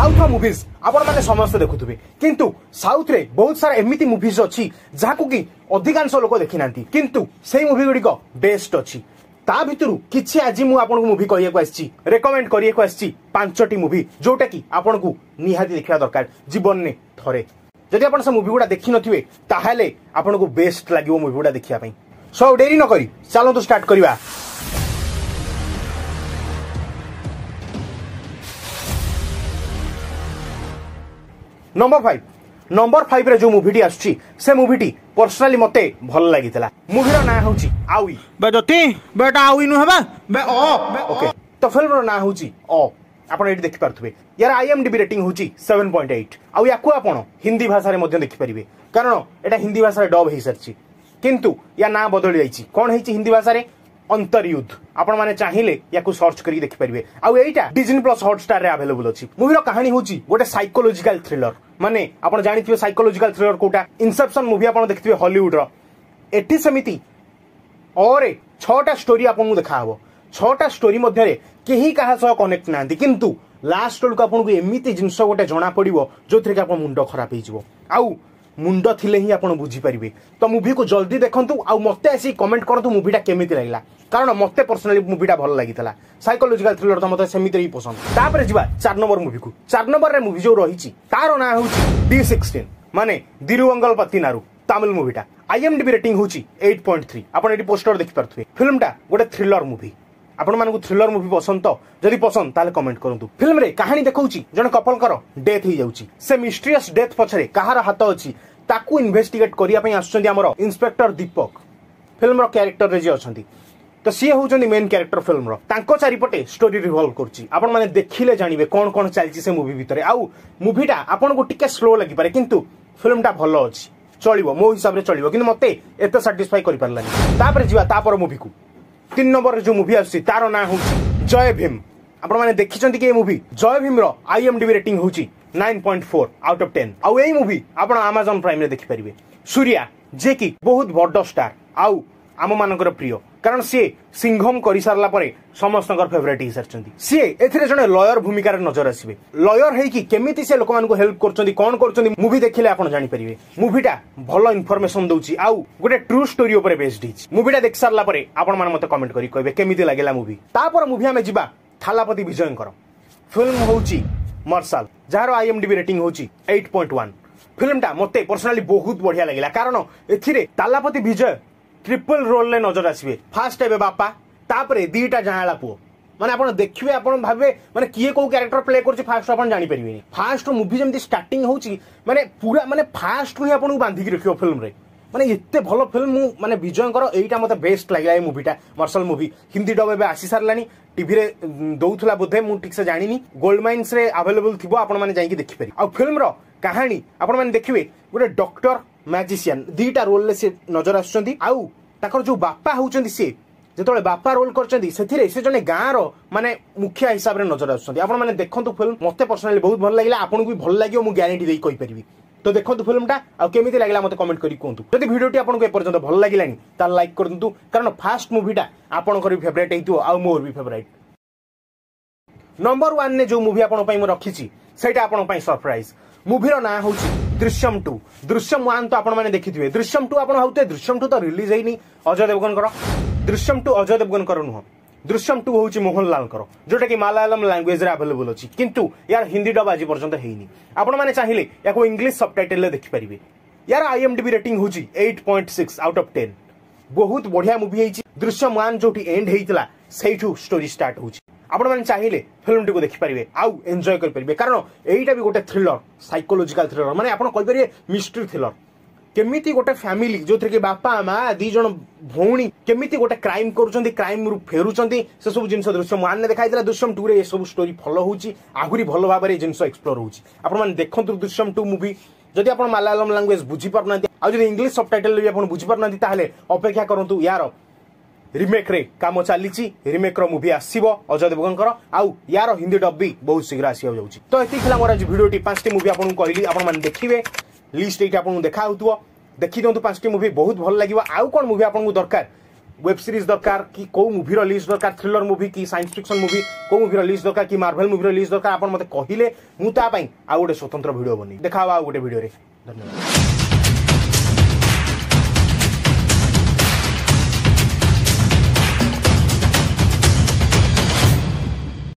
South movies आपण माने समस्त देखुथुबे किंतु साउथ रे बहुत सारा एमिति मुवीज अछि जाको कि अधिकांश लोक देखि नांती किंतु सेही मुवी गुडी को बेस्ट अछि ता भितरु किछि आज मु आपन मुवी कहिया को आछि रेकमेंड करिया को आछि पांचटी मुवी जोटा कि आपन को निहाती देखिया दरकार जीवन ने थरे जदि आपन से मुवी गुडा देखि नथिबे ताहाले आपन को बेस्ट लागिवो मुवी गुडा देखिया पई सो देरी न करी चलो तो स्टार्ट करिवा। नंबर 5 रे जो मूवीटी आछि से मूवीटी पर्सनली मते भल लागितला मूवीर ना होची आवी बे ज्योति बेटा आवी नु हबा बे ओ ओके तो फिल्म रो ना होची ओ आपण एटी देखि पारथुबे यार आईएमडीबी रेटिंग होची 7.8 आउ याकू आपण हिंदी भाषा रे मध्ये देखि परिबे कारण एटा हिंदी भाषा रे डब हेई सरची किंतु या ना बदली जाईची कोन हेची हिंदी भाषा रे अंतरयुद्ध आपण माने चाहिए या सर्च करी देखि परिबे आउ एटा डिज्नी प्लस हॉटस्टार रे अवेलेबल अछि मूवी रो कहानी होची गोटे साइकोलॉजिकल थ्रिलर माने आपण जानिथिबे साइकोलॉजिकल थ्रिलर कोटा इनसेप्शन मूवी आपण देखिथिबे हॉलीवुड रो एठी समिति और 6टा स्टोरी आपण देखा हबो 6टा स्टोरी मध्ये रे केही कहा सह कनेक्ट नांती किंतु लास्ट को आपण को एमिति जिंस गोटे जणा पड़िबो जोथरे के आपण मुंडो खराब हे जिवो आउ मुंड थिले ही आपण बुझी परिबे तो मूवी को जल्दी देखंतु आ मते आसी कमेंट करंतु मूवीटा केमिति लागला कारण मते पर्सनली मूवीटा भल लागितला साइकोलॉजिकल थ्रिलर तो मते सेमिति ही पसंद तापर जिबा 4 नंबर मूवी को 4 नंबर रे मूवी जो रहिची तारो ना होची D16 माने दिरुवंगल पत्तिनारु तमिल मूवीटा आईएमडीबी रेटिंग होची 8.3 आपण एटी पोस्टर देखि परथुवे फिल्मटा गोटे थ्रिलर मूवी आपण मानकु थ्रिलर मूवी पसंद तो जदि पसंद ताले कमेंट करंतु फिल्म रे कहानी देखौची जण कपल करो डेथ ही जाउची से मिस्टीरियस डेथ पछरे कहार हाथ अछि ताकू इन्वेस्टिगेट करिया पई आछछन्ती हमरो इंस्पेक्टर दीपक फिल्म रो कैरेक्टर रे जे अछन्ती तो सी होउछन्ती मेन कैरेक्टर फिल्म रो तांको चारिपटे स्टोरी रिवॉल्व करची आपण माने देखिले जानिबे कोन कोन चलची से मूवी भितरे आउ मूवीटा आपण को टिके स्लो लागि पारे किंतु फिल्मटा भलो अछि चलिबो मो हिसाब रे चलिबो किंतु मते एते सैटिस्फाई करि परलानी तापर जिवा तापर मूवी को 3 नंबर रे जो मूवी आछि तारो ना होउची जय भीम आपण माने देखिछन्ती के मूवी जय भीम रो आईएमडीबी रेटिंग होउची 9.4 आउट ऑफ 10 आउ एई मूवी आपण अमेज़न प्राइम रे देखि परिबे सूर्या जे कि बहुत बड़ स्टार आउ आम मानकर प्रिय कारण सी सिंघम करि सारला परे समस्तकर फेवरेट ही सरचंती सी एथिरे जने लॉयर भूमिका रे नजर आसीबे लॉयर हेई कि केमिति से लोक मान को हेल्प करचंती कोन करचंती मूवी देखिले आपण जानि परिबे मूवीटा भलो इन्फॉर्मेशन दउची आउ गोटे ट्रू स्टोरी ऊपर बेस्ड हिच मूवीटा देख सारला परे आपण मान मते कमेंट करी कहबे केमिति लागेला मूवी तापर मूवी हमें जिबा थालापति विजयंकर फिल्म होउची मार्शल जार आईएमडीबी रेटिंग होची 8.1 फिल्मटा मते पर्सनली बहुत बढ़िया लागिला कारण एथिरे थालापति विजय ट्रिपल रोल ले नजर आसीबे फास्ट एबे बापा तापरे दीटा जाहाला पुओ माने आपण देखिबे आपण भाबे माने किए को कैरेक्टर प्ले करछि फास्ट आपण जानि परिबेनी फास्ट मूवी जेमति स्टार्टिंग होची माने पूरा माने फास्ट ही आपण बांधी के रखियो फिल्म रे माने एत्ते भलो फिल्म माने विजयंकर एटा मते बेस्ट लागला ए मूवीटा मार्शल मूवी हिंदी डब एबे आसी सारलानी टीवी रे दउथला बोधे मु ठीक से जानिनी गोल्डमाइंस रे अवेलेबल थिबो आपण माने जाई के देखि परि आ फिल्म रो कहानी आपण माने देखिबे गोटे डॉक्टर मैजिशियन दीटा रोल ले से नजर आछंती आउ ताकर जो बापा होउचंती से जेतोले बापा रोल करचंती सेथिरे से जने गां रो माने मुखिया हिसाब रे नजर आछंती आपण माने देखंतु फिल्म मते पर्सनली बहुत भल लागिला आपन को भी भल लागियो मु गारंटी देई कहि परिबी तो देखो फिल्मटा आ केमिति लागला मते कमेंट करी कोंतु जदि वीडियोटी आपन को ए पर्यंत भल लागिलानी ता लाइक करदंतु कारण फास्ट मूवीटा आपन को फेवरेट हेतु आ मोर भी फेवरेट नंबर 1 ने जो मूवी आपन पई म रखिछि सेटा आपन पई सरप्राइज मूवी रो ना होछि दृश्यम 2 दृश्यम 1 तो आपन माने देखिथिबे दृश्यम 2 आपन हाउते दृश्यम 2 तो रिलीज हेनी अजय देवगन करो दृश्यम 2 अजय देवगन करो नुह दृश्यम 2 होउची मोहनलाल करो जोटा कि मलयालम लैंग्वेज रे अवेलेबल अछि किंतु यार हिंदी डब आज पर्यंत हेनी आपण माने चाहिए याको इंग्लिश सबटाइटल ले देखि परिबे यार आईएमडीबी रेटिंग होची 8.6 आउट ऑफ 10 बहुत बढ़िया मूवी हेची दृश्यम 1 जोटी एंड हेइतला सेइठू स्टोरी स्टार्ट होची आपण माने चाहिए फिल्म टी को देखि परिबे आउ एन्जॉय कर परिबे कारण एइटा भी गोटे थ्रिलर साइकोलॉजिकल थ्रिलर माने आपण कहि परिबे मिस्ट्री थ्रिलर केमिति गोटे फैमिली जो थे कि बापा माँ दी जन भौणी केमिति गोटे क्राइम करूछंती क्राइम रु फेरुछंती से सब जिंस दृश्यम 1 ने देखाइतला दृश्यम 2 रे ए सब स्टोरी फॉलो होउची आगुरी भलो भाबरे जिंस एक्सप्लोर होउची आपण माने देखंतु दृश्यम 2 मूवी जदि आपण मलयालम लैंग्वेज बुझी परनांती आ जदि इंग्लिश सबटाइटल भी आपण बुझी परनांती ताहले अपेक्षा करंतु यार रिमेक रे काम चलीची रिमेक रो मूवी आसीबो अजय देवगन आउ यार हिंदी डब भी बहुत शीघ्र आसी जाउची तो एति खला मोर आज वीडियोटी 5टी मूवी आपण कहली आपण माने देखिबे लिस्ट एटा आपण देखा होतुओ देखि दंतु 5टी मूवी बहुत भल लागिबो आउ कोन मूवी आपण दरकार वेब सीरीज दरकार कि को मूवी रिलीज दरकार थ्रिलर मूवी कि साइंस फिक्शन मूवी को मूवी रिलीज दरकार कि मार्वल मूवी रिलीज दरकार आपण मते कहिले मु ता पई आ गोटे स्वतंत्र वीडियो बनी देखा आ गोटे वीडियो रे धन्यवाद।